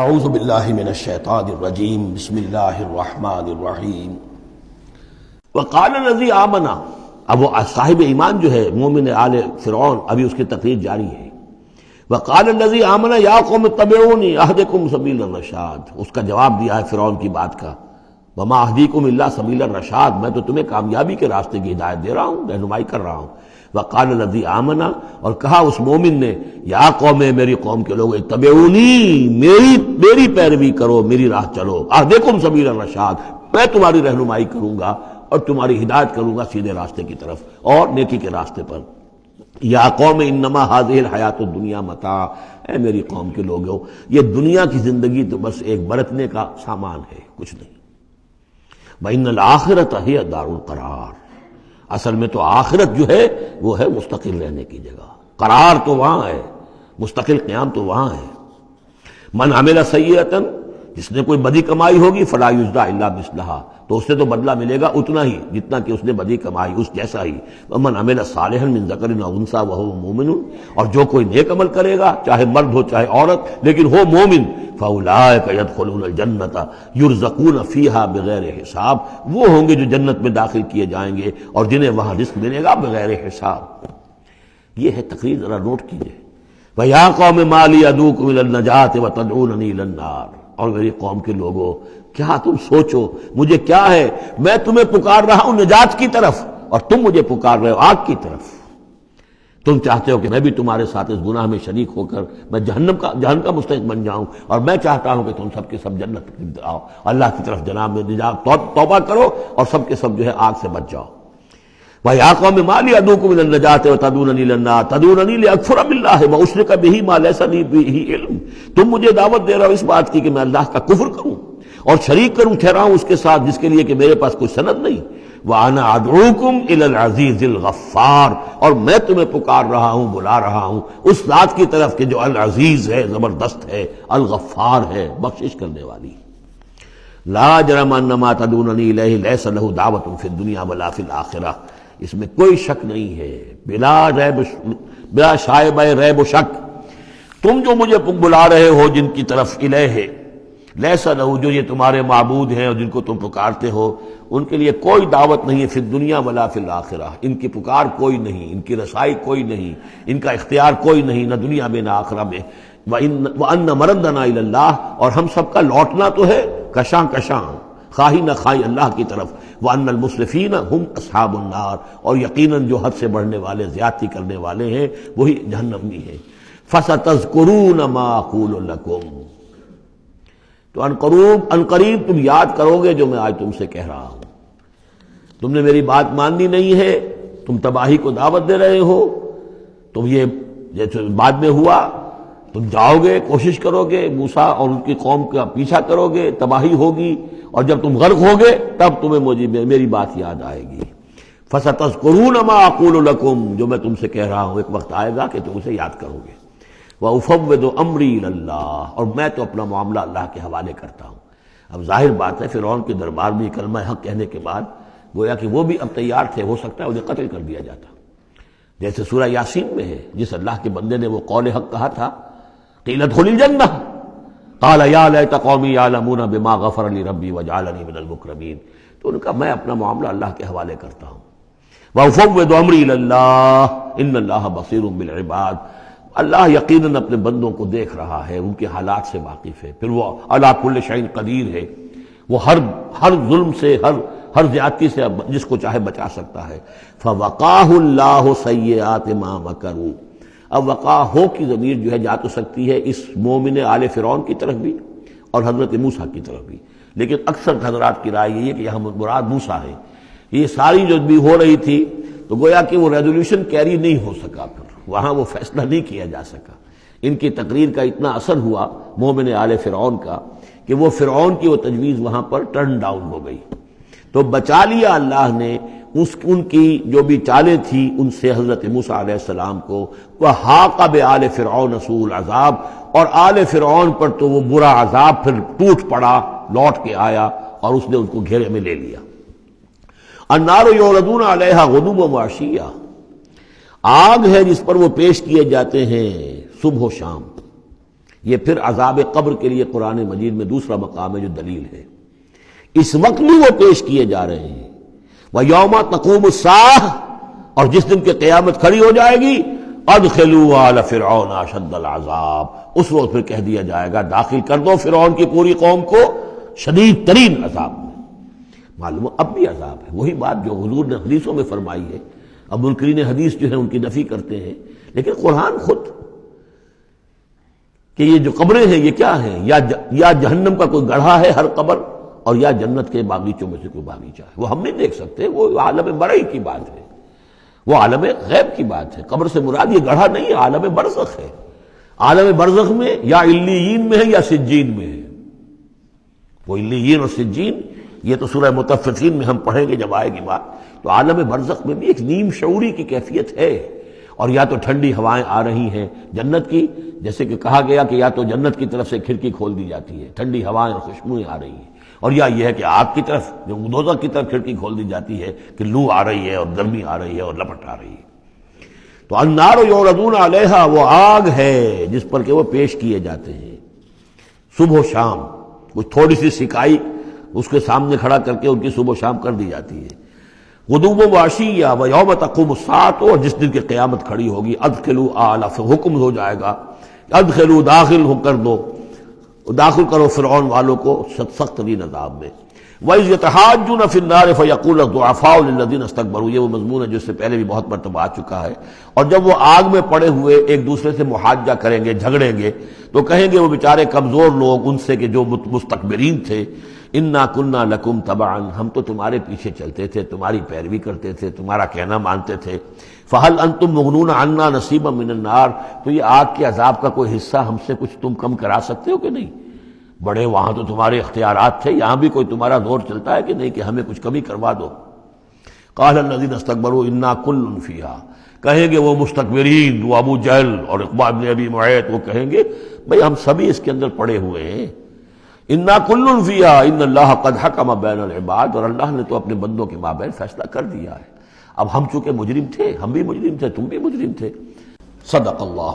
اعوذ باللہ من الشیطان الرجیم بسم اللہ الرحمن الرحیم وقال الذی آمن، اب وہ صاحب ایمان جو ہے مومن آل فرعون، ابھی اس کی تقریر جاری ہے. وقال الذی آمن یا قوم اتبعونی اہدکم سبیل الرشاد، اس کا جواب دیا ہے فرعون کی بات کا. وما اہدیکم الا سبیل الرشاد، میں تو تمہیں کامیابی کے راستے کی ہدایت دے رہا ہوں، رہنمائی کر رہا ہوں. وقال الذی آمن، اور کہا اس مومن نے یا قوم، میری قوم کے لوگ، اتبعونی، میری پیروی کرو، میری راہ چلو. اہدکم سبیل الرشاد، میں تمہاری رہنمائی کروں گا اور تمہاری ہدایت کروں گا سیدھے راستے کی طرف اور نیکی کے راستے پر. یا قوم انما هذه الحیات الدنیا متاع، اے میری قوم کے لوگوں، یہ دنیا کی زندگی تو بس ایک برتنے کا سامان ہے، کچھ نہیں. وَإِنَّ الْآخِرَةَ هِيَ دَارُ الْقَرَارِ، اصل میں تو آخرت جو ہے وہ ہے مستقل رہنے کی جگہ. قرار تو وہاں ہے، مستقل قیام تو وہاں ہے. من عمل سیئۃ، جس نے کوئی بدی کمائی ہوگی، فلا یجزی الا مثلھا، تو اس سے تو بدلہ ملے گا اتنا ہی جتنا کہ اس نے بدی کمائی، اس جیسا ہی. ومن عمل صالحا من ذکر او انثی وهو مؤمن، اور جو کوئی نیک عمل کرے گا، چاہے مرد ہو چاہے عورت لیکن ہو مومن، فاولئک یدخلون الجنۃ یرزقون فیہا بغیر حساب، وہ ہوں گے جو جنت میں داخل کیے جائیں گے اور جنہیں وہاں رزق ملے گا بغیر حساب. یہ ہے تقریر، ذرا نوٹ کیجئے. وَيَا قَوْمِ مَا لِي أَدْعُوكُمْ إِلَى النَّجَاةِ وَتَدْعُونَنِي إِلَى النَّارِ، اور میری قوم کے لوگوں، کیا تم سوچو مجھے کیا ہے، میں تمہیں پکار رہا ہوں نجات کی طرف اور تم مجھے پکار رہے ہو آگ کی طرف. تم چاہتے ہو کہ میں بھی تمہارے ساتھ اس گناہ میں شریک ہو کر میں جہنم کا مستحق بن جاؤں، اور میں چاہتا ہوں کہ تم سب کے سب جنت آؤ، اللہ کی طرف جناب میں نجات، توبہ کرو اور سب کے سب جو ہے آگ سے بچ جاؤ. وَيَا قَوْمِ مَا لِي أَدْعُوكُمْ إِلَى النَّجَاةِ وَتَدْعُونَنِي إِلَى النَّارِ تَدْعُونَنِي لِأَكْفُرَ بِاللَّهِ وَأُشْرِكَ بِهِ مَا لَيْسَ لِي بِهِ عِلْمٌ، تم مجھے دعوت دے رہے ہو اس بات کی کہ میں اللہ کا کفر کروں اور شریک کروں ٹھہراؤں اس کے ساتھ جس کے لیے کہ میرے پاس کوئی سند نہیں. وَأَنَا أَدْعُوكُمْ إِلَى الْعَزِيزِ الْغَفَّارِ، اور میں تمہیں پکار رہا ہوں، بلا رہا ہوں اس ذات کی طرف کہ جو العزیز ہے، زبردست ہے، الغفار ہے، بخشش کرنے والی. لا جرم ان ما تدعوننی الیہ لیس لہ دعوۃ فی الدنیا ولا فی الآخرہ، اس میں کوئی شک نہیں ہے، بلا شائبہ ریب و شک. تم جو مجھے بلا رہے ہو جن کی طرف الیہ، لیس لہ، جو یہ تمہارے معبود ہیں اور جن کو تم پکارتے ہو، ان کے لیے کوئی دعوت نہیں ہے فی الدنیا ولا فی الآخرہ، ان کی پکار کوئی نہیں، ان کی رسائی کوئی نہیں، ان کا اختیار کوئی نہیں، نہ دنیا میں نہ آخرہ میں. وَأَنَّ مَرَدَّنَا إِلَى اللَّهِ، اور ہم سب کا لوٹنا تو ہے کشاں کشاں، خواہی نہ خواہی اللہ کی طرف. وَأَنَّ الْمُسْرِفِينَ هُمْ أَصْحَابُ النَّارِ، اور یقیناً جو حد سے بڑھنے والے، زیادتی کرنے والے ہیں وہی جہنمی ہیں. فَسَتَذْكُرُونَ مَا أَقُولُ لَكُمْ، تو ان قریب تم یاد کرو گے جو میں آج تم سے کہہ رہا ہوں. تم نے میری بات ماننی نہیں ہے، تم تباہی کو دعوت دے رہے ہو. تم یہ جیسے بعد میں ہوا، تم جاؤ گے، کوشش کرو گے، موسیٰ اور ان کی قوم کا پیچھا کرو گے، تباہی ہوگی، اور جب تم غرق ہوگے تب تمہیں میری بات یاد آئے گی. فَسَتَذْكُرُونَ مَا أَقُولُ لَكُمْ، جو میں تم سے کہہ رہا ہوں ایک وقت آئے گا کہ تم اسے یاد کرو گے. وَأُفَوِّضُ أَمْرِي إِلَى اللَّهِ، اور میں تو اپنا معاملہ اللہ کے حوالے کرتا ہوں. اب ظاہر بات ہے فرعون کے دربار میں کلمہ حق کہنے کے بعد گویا کہ وہ بھی اب تیار تھے، ہو سکتا ہے انہیں قتل کر دیا جاتا، جیسے سورہ یاسین میں ہے جس اللہ کے بندے نے وہ قول حق کہا تھا، قیل ادخل الجنہ قال یا لیت قومی یعلمون بما غفر لی ربی وجعلنی من المکرمین. تو ان کا میں اپنا معاملہ اللہ کے حوالے کرتا ہوں. وَأُفَوِّضُ أَمْرِي إِلَى اللَّهِ إِنَّ اللَّهَ بَصِيرٌ بِالْعِبَادِ، اللہ یقیناً اپنے بندوں کو دیکھ رہا ہے، ان کے حالات سے واقف ہے. پھر وہ علی کل شیء قدیر ہے، وہ ہر ظلم سے، ہر زیادتی سے جس کو چاہے بچا سکتا ہے. فَوَقَاهُ اللَّهُ سَيِّئَاتِ مَا مَكَرُوا، اب وقع ہو کی ضمیر جو ہے جا تو سکتی ہے اس مومن آل فرعون کی طرف بھی اور حضرت موسیٰ کی طرف بھی، لیکن اکثر حضرات کی رائے یہ ہے کہ یہاں مراد موسیٰ ہے. یہ ساری جو بھی ہو رہی تھی تو گویا کہ وہ ریزولوشن کیری نہیں ہو سکا، پھر وہاں وہ فیصلہ نہیں کیا جا سکا. ان کی تقریر کا اتنا اثر ہوا مومن آل فرعون کا کہ وہ فرعون کی وہ تجویز وہاں پر ٹرن ڈاؤن ہو گئی. تو بچا لیا اللہ نے ان کی جو بھی چالیں تھیں ان سے حضرت موسیٰ علیہ السلام کو. وَحَاقَ بِآلِ فِرْعَوْنَ سُوءُ الْعَذَابِ، اور آل فرعون پر تو وہ برا عذاب پھر ٹوٹ پڑا، لوٹ کے آیا اور اس نے ان کو گھیرے میں لے لیا. النَّارُ يُعْرَضُونَ عَلَيْهَا غُدُوًّا وَعَشِيًّا، آگ ہے جس پر وہ پیش کیے جاتے ہیں صبح و شام. یہ پھر عذاب قبر کے لیے قرآن مجید میں دوسرا مقام ہے جو دلیل ہے۔ اس وقت بھی وہ پیش کیے جا رہے ہیں۔ وَيَوْمَ تَقُومُ السَّاعَةُ، اور جس دن کہ قیامت کھڑی ہو جائے گی، ادخلوا آل فرعون اشد العذاب، اس وقت پھر کہہ دیا جائے گا داخل کر دو فرعون کی پوری قوم کو شدید ترین عذاب میں۔ معلوم اب بھی عذاب ہے، وہی بات جو حضور نے حدیثوں میں فرمائی ہے۔ اب منکرین حدیث جو ہے ان کی نفی کرتے ہیں، لیکن قرآن خود کہ یہ جو قبریں ہیں یہ کیا ہیں، یا جہنم کا کوئی گڑھا ہے ہر قبر، اور یا جنت کے باغیچوں میں سے کوئی باغیچہ ہے، وہ ہم نہیں دیکھ سکتے، وہ عالم برئی کی بات ہے، وہ عالم غیب کی بات ہے۔ قبر سے مراد یہ گڑھا نہیں ہے، عالم برزخ ہے۔ عالم برزخ میں یا علیین میں ہے یا سجین میں ہے۔ وہ علیین اور سجین یہ تو سورہ مطففین میں ہم پڑھیں گے جب آئے گی بات۔ تو عالم برزخ میں بھی ایک نیم شعوری کی کیفیت ہے، اور یا تو ٹھنڈی ہوائیں آ رہی ہیں جنت کی، جیسے کہ کہا گیا کہ یا تو جنت کی طرف سے کھڑکی کھول دی جاتی ہے، ٹھنڈی ہوائیں اور خوشبوئیں آ رہی ہیں، اور یا یہ ہے کہ آگ کی طرف جو دوزخ کی طرف کھڑکی کھول دی جاتی ہے کہ لو آ رہی ہے اور گرمی آ رہی ہے اور لپٹ آ رہی ہے۔ تو النار یعرضون علیہا، وہ آگ ہے جس پر کہ وہ پیش کیے جاتے ہیں صبح و شام، کچھ تھوڑی سی سکائی اس کے سامنے کھڑا کر کے ان کی صبح و شام کر دی جاتی ہے۔ غدوا وعشیا ویوم تقوم الساعۃ، اور جس دن کی قیامت کھڑی ہوگی، ادخلوا آل، حکم ہو جائے گا ادخلوا، داخل ہو کر دو، داخل کرو فرعون والوں کو سخت ترین عذاب میں۔ وَإِذْ يَتَحَاجُّونَ فِي النَّارِ فَيَقُولُ الضُّعَفَاءُ لِلَّذِينَ اسْتَكْبَرُوا، یہ وہ مضمون ہے جو اس سے پہلے بھی بہت مرتبہ آ چکا ہے۔ اور جب وہ آگ میں پڑے ہوئے ایک دوسرے سے محاجہ کریں گے، جھگڑیں گے، تو کہیں گے وہ بیچارے کمزور لوگ ان سے کہ جو مستکبرین تھے، اِنَّا كُنَّا لَكُمْ تَبَعًا، ہم تو تمہارے پیچھے چلتے تھے، تمہاری پیروی کرتے تھے، تمہارا کہنا مانتے تھے۔ فَهَلْ أَنْتُمْ مُغْنُونَ عَنَّا نَصِيبًا مِّنَ النَّارِ، تو یہ آگ کے عذاب کا کوئی حصہ ہم سے کچھ تم کم کرا سکتے ہو کہ نہیں؟ بڑے وہاں تو تمہارے اختیارات تھے، یہاں بھی کوئی تمہارا دور چلتا ہے کہ نہیں کہ ہمیں کچھ کمی کروا دو۔ قال الذین استکبروا انا کل فیہا، کہیں گے وہ مستکبرین، وہ ابو جہل اور عقبہ بن ابی معیط، وہ کہیں گے بھئی ہم سبھی اس کے اندر پڑے ہوئے ہیں۔ انا کل فیہا ان اللہ قد حکم بین العباد، اور اللہ نے تو اپنے بندوں کے مابین فیصلہ کر دیا ہے۔ اب ہم چونکہ مجرم تھے، ہم بھی مجرم تھے، تم بھی مجرم تھے۔ صدق اللہ۔